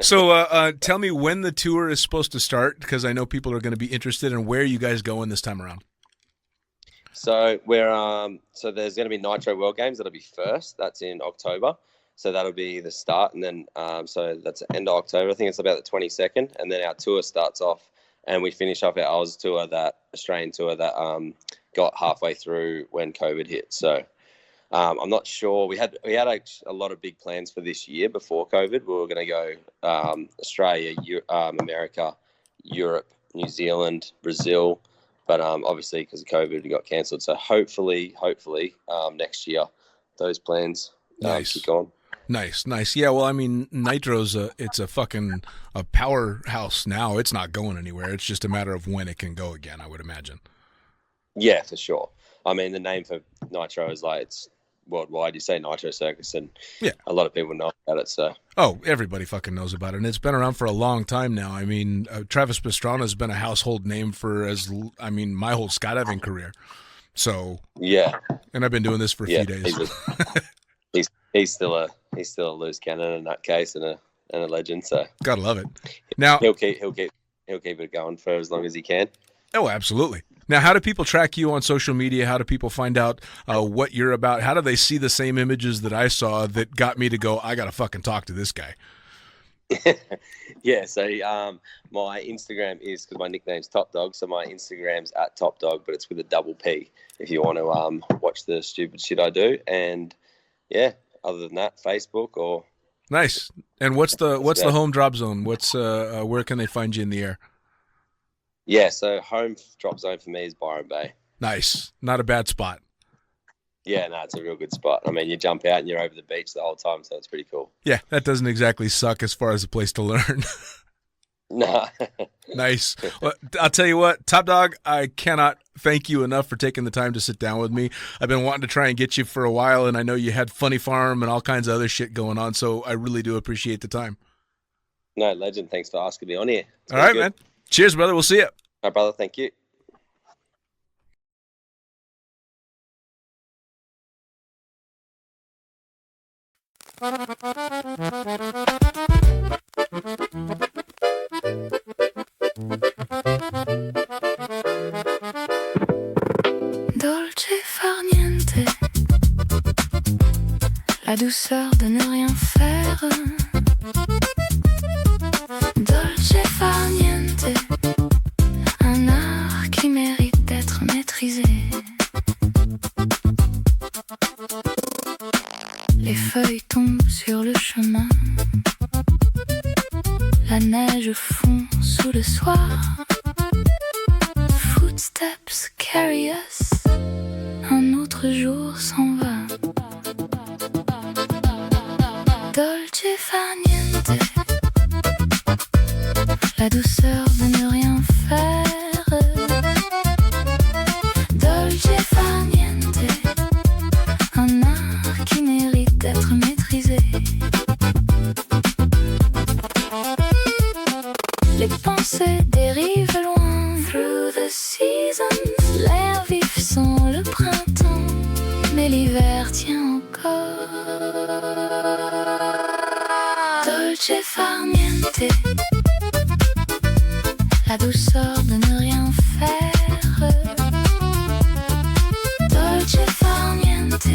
So tell me when the tour is supposed to start, because I know people are going to be interested in where you guys going this time around. So so there's going to be Nitro World Games. That'll be first. That's in October. So that'll be the start, and then so that's the end of October. I think it's about the 22nd, and then our tour starts off, and we finish off our Oz tour, that Australian tour that got halfway through when COVID hit. So I'm not sure. We had a lot of big plans for this year before COVID. We were going to go Australia, America, Europe, New Zealand, Brazil, but obviously because of COVID, it got cancelled. So hopefully next year those plans keep going. Nice. Yeah, well, I mean, Nitro's it's a fucking a powerhouse now. It's not going anywhere. It's just a matter of when it can go again, I would imagine. Yeah, for sure. I mean, the name for Nitro is like, it's worldwide. You say Nitro Circus, and a lot of people know about it. So, everybody fucking knows about it, and it's been around for a long time now. I mean, Travis Pastrana has been a household name for my whole skydiving career. So yeah, and I've been doing this for a few days. He's still a loose cannon in that case, and a legend. So gotta love it. Now he'll keep it going for as long as he can. Oh, absolutely. Now, how do people track you on social media? How do people find out what you're about? How do they see the same images that I saw that got me to go, I got to fucking talk to this guy? Yeah, so my Instagram is, because my nickname's Toppdog, so my Instagram's at Toppdog, but it's with a double P if you want to watch the stupid shit I do. And, yeah, other than that, Facebook or... Nice. And what's the home drop zone? Where can they find you in the air? Yeah, so home drop zone for me is Byron Bay. Nice. Not a bad spot. Yeah, no, it's a real good spot. I mean, you jump out and you're over the beach the whole time, so it's pretty cool. Yeah, that doesn't exactly suck as far as a place to learn. No. Nice. Well, I'll tell you what, Toppdog, I cannot thank you enough for taking the time to sit down with me. I've been wanting to try and get you for a while, and I know you had Funny Farm and all kinds of other shit going on, so I really do appreciate the time. No, legend. Thanks for asking me on here. All right, man. Cheers, brother. We'll see you. My brother, thank you. Dolce far niente, la douceur de ne rien faire. Dolce far niente, un art qui mérite d'être maîtrisé. Les feuilles tombent sur le chemin, la neige fond sous le soir. Footsteps carry us, un autre jour s'en va. Dolce far niente, la douceur de ne rien faire. Dolce far niente, un art qui mérite d'être maîtrisé. Les pensées dérivent loin. Through the seasons, l'air vif sent le printemps, mais l'hiver tient encore. Dolce far niente, la douceur de ne rien faire. Dolce far niente,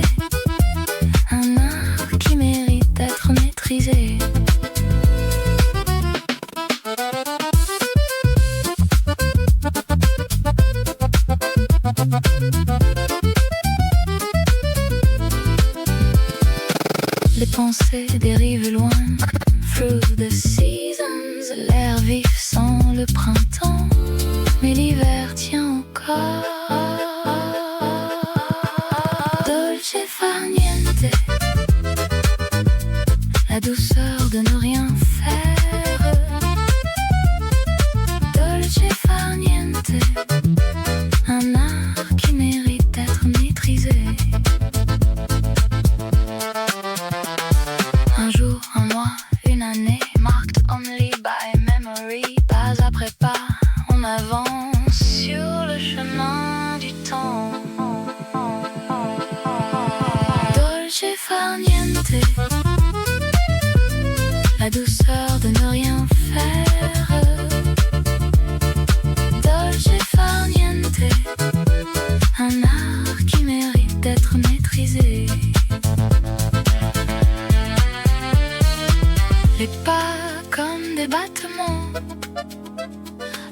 un art qui mérite d'être maîtrisé. Les pensées dérivent loin. Through the seasons, l'air vif sent le printemps, mais l'hiver tient encore. Dolce far niente, la douceur de ne rien faire. Dolce far niente, un art qui mérite d'être maîtrisé. Un jour, un mois, une année, marked only by memory. Pas après pas, on avance sur le chemin du temps. Dolce far niente, la douceur de ne rien faire. Dolce far niente, un art qui mérite d'être maîtrisé. Les pas comme des battements,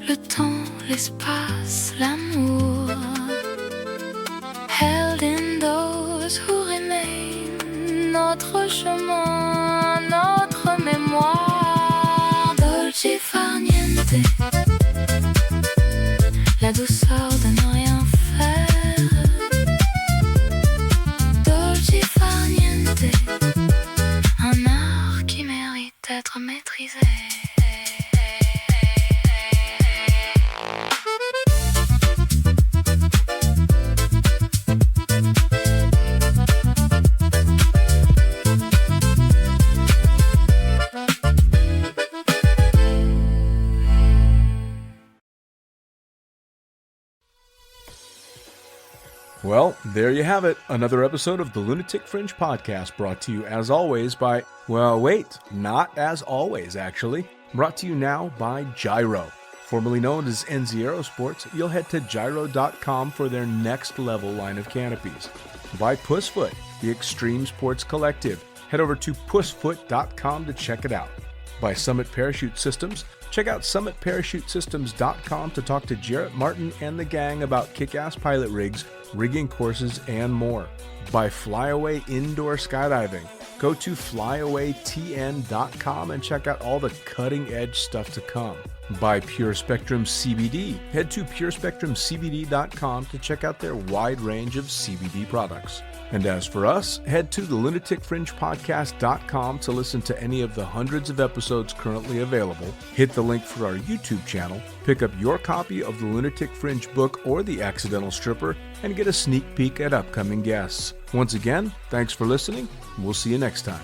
le temps, l'espace, l'amour. Held in those who remain, notre chemin, notre mémoire. Dolce far niente, la douceur de ne rien faire. Dolce far niente, un art qui mérite d'être maîtrisé. Well, there you have it. Another episode of the Lunatic Fringe podcast brought to you as always by, well, wait, not as always, actually. Brought to you now by Gyro. Formerly known as NZ Aerosports, you'll head to gyro.com for their next level line of canopies. By Pussfoot, the Extreme Sports Collective. Head over to pussfoot.com to check it out. By Summit Parachute Systems, check out summitparachutesystems.com to talk to Jarrett Martin and the gang about kick-ass pilot rigs, rigging courses, and more. By Flyaway Indoor Skydiving, go to flyawaytn.com and check out all the cutting-edge stuff to come. By Pure Spectrum CBD. Head to purespectrumcbd.com to check out their wide range of CBD products. And as for us, head to the lunaticfringepodcast.com to listen to any of the hundreds of episodes currently available. Hit the link for our YouTube channel, pick up your copy of the Lunatic Fringe book or The Accidental Stripper, and get a sneak peek at upcoming guests. Once again, thanks for listening. We'll see you next time.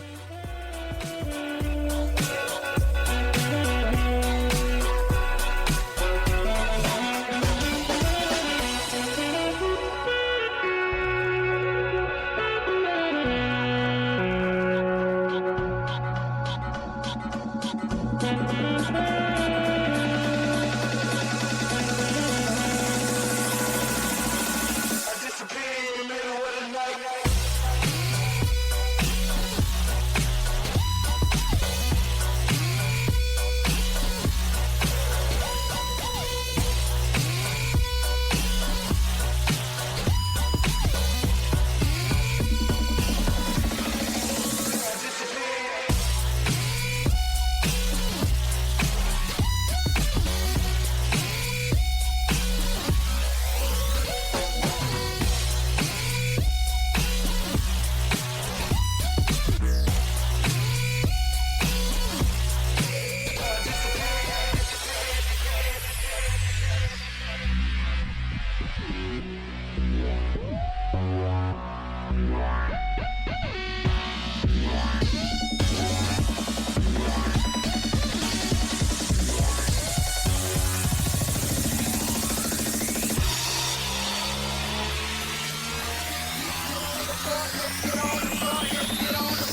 Get on the